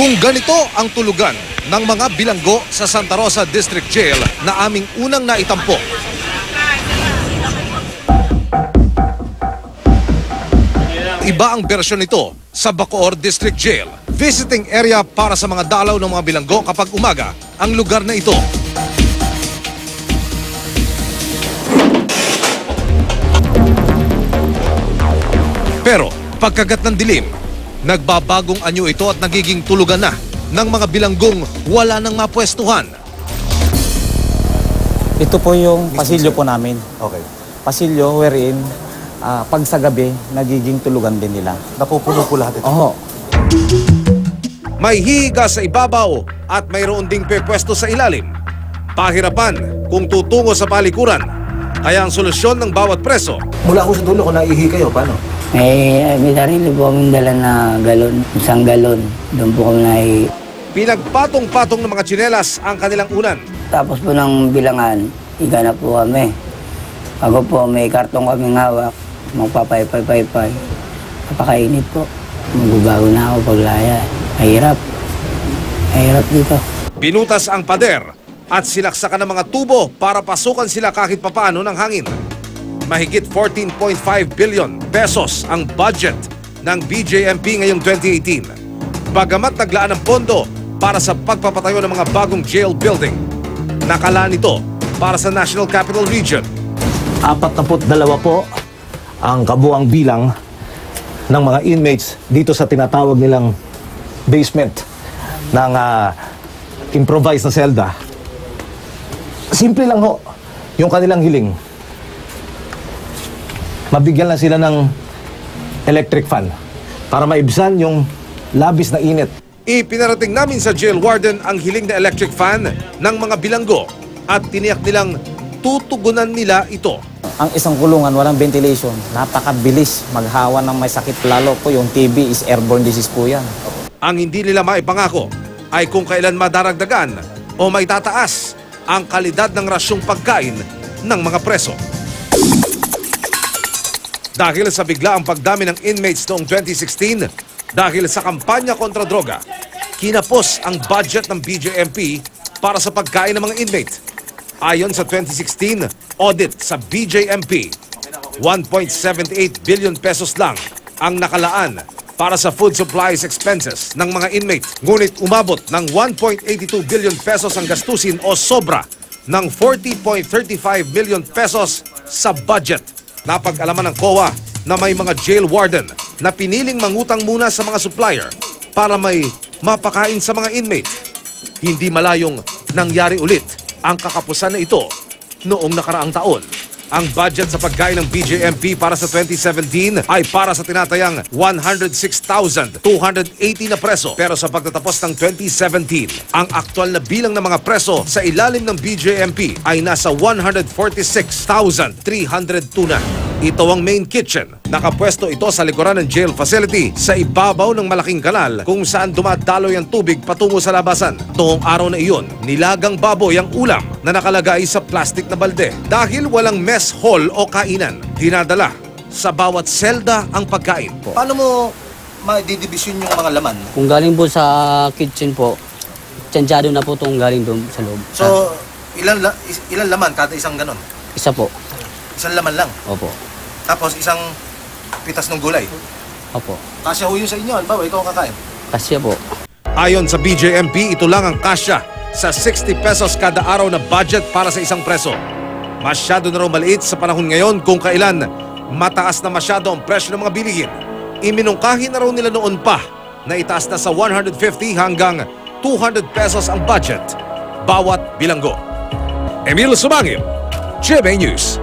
Kung ganito ang tulugan ng mga bilanggo sa Santa Rosa District Jail na aming unang naitampo, iba ang bersyon nito sa Bacoor District Jail. Visiting area para sa mga dalaw ng mga bilanggo kapag umaga ang lugar na ito. Pero pagkagat ng dilim, nagbabagong anyo ito at nagiging tulugan na ng mga bilanggong wala nang mapwestuhan. Ito po yung pasilyo po namin. Okay. Pasilyo wherein pag sa gabi, nagiging tulugan din nila. Napupuno po lahat ito? Oo. May hihiga sa ibabaw at mayroon ding pepwesto sa ilalim. Pahirapan kung tutungo sa palikuran. Kaya ang solusyon ng bawat preso. Mula ko sa dulo, kung naihi kayo, paano? May sarili po kaming dala na galon, isang galon. Doon po kami nahi. Pinagpatong-patong ng mga tsinelas ang kanilang unan. Tapos po ng bilangan, higa na po kami. Ako po, may kartong kaming hawak. Magpapay-pay-pay-pay. Napakainit po. Magbabago na ako paglaya. Mahirap. Mahirap dito. Binutas ang pader at sinaksakan ng mga tubo para pasukan sila kahit papaano ng hangin. Mahigit 14.5 billion pesos ang budget ng BJMP ngayong 2018. Bagamat naglaan ng pondo para sa pagpapatayo ng mga bagong jail building, nakalaan ito para sa National Capital Region. 42 po ang kabuang bilang ng mga inmates dito sa tinatawag nilang basement ng improvised na selda. Simple lang ho yung kanilang hiling. Mabigyan lang sila ng electric fan para maibsan yung labis na init. Ipinarating namin sa jail warden ang hiling na electric fan ng mga bilanggo at tiniyak nilang tutugunan nila ito. Ang isang kulungan, walang ventilation. Napakabilis maghawa ng may sakit. Lalo po yung TB is airborne disease po yan. Ang hindi nila maipangako ay kung kailan madaragdagan o may tataas ang kalidad ng rasyong pagkain ng mga preso. Dahil sa biglaang pagdami ng inmates noong 2016, dahil sa kampanya kontra droga, kinapos ang budget ng BJMP para sa pagkain ng mga inmate. Ayon sa 2016 audit sa BJMP, 1.78 billion pesos lang ang nakalaan para sa food supplies expenses ng mga inmate. Ngunit umabot ng 1.82 billion pesos ang gastusin o sobra ng 40.35 million pesos sa budget. Napag-alaman ng COA na may mga jail warden na piniling mangutang muna sa mga supplier para may mapakain sa mga inmate. Hindi malayong nangyari ulit ang kakapusan na ito noong nakaraang taon. Ang budget sa pagkain ng BJMP para sa 2017 ay para sa tinatayang 106,280 na preso. Pero sa pagtatapos ng 2017, ang aktual na bilang ng mga preso sa ilalim ng BJMP ay nasa 146,302 na. Ito ang main kitchen. Nakapwesto ito sa likuran ng jail facility sa ibabaw ng malaking kanal kung saan dumadaloy ang tubig patungo sa labasan. Noong araw na iyon, nilagang baboy ang ulam na nakalagay sa plastic na balde. Dahil walang mess hall o kainan, dinadala sa bawat selda ang pagkain. Paano mo ma-didivision yung mga laman? Kung galing po sa kitchen po, tsansyado na po itong galing doon sa loob. So, ilan laman kada isang ganon? Isa po. Isang laman lang. Opo. Tapos isang pitas ng gulay. Opo. Kasya ho yun sa inyo. Halimbawa, ikaw ang kakain. Kasya po. Ayon sa BJMP, ito lang ang kasya sa 60 pesos kada araw na budget para sa isang preso. Masyado na raw maliit sa panahon ngayon kung kailan mataas na masyado ang presyo ng mga bilihin. Iminungkahi na raw nila noon pa na itaas na sa 150 hanggang 200 pesos ang budget bawat bilanggo. Emil Sumangil, GMA News.